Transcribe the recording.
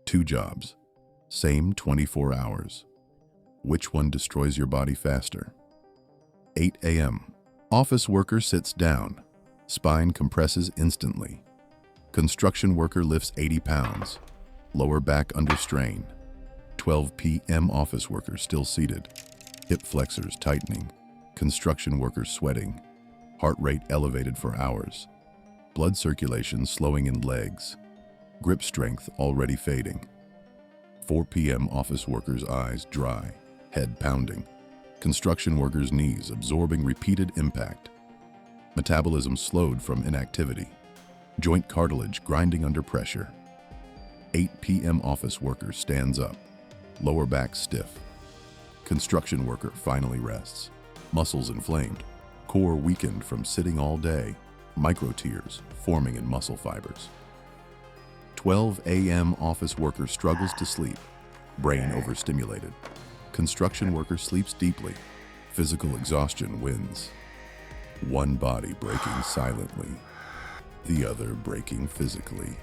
Two jobs, same 24 hours. Which one destroys your body faster? 8 a.m. Office worker sits down. Spine compresses instantly. Construction worker lifts 80 pounds. Lower back under strain. 12 p.m. Office worker still seated. Hip flexors tightening. Construction worker sweating. Heart rate elevated for hours. Blood circulation slowing in legs. Grip strength already fading. 4 p.m. Office worker's eyes dry. Head pounding. Construction worker's knees absorbing repeated impact. Metabolism slowed from inactivity. Joint cartilage grinding under pressure. 8 p.m. Office worker stands up. Lower back stiff. Construction worker finally rests. Muscles inflamed. Core weakened from sitting all day. Micro tears forming in muscle fibers. 12 a.m. Office worker struggles to sleep. Brain overstimulated. Construction worker sleeps deeply. Physical exhaustion wins. One body breaking silently, the other breaking physically.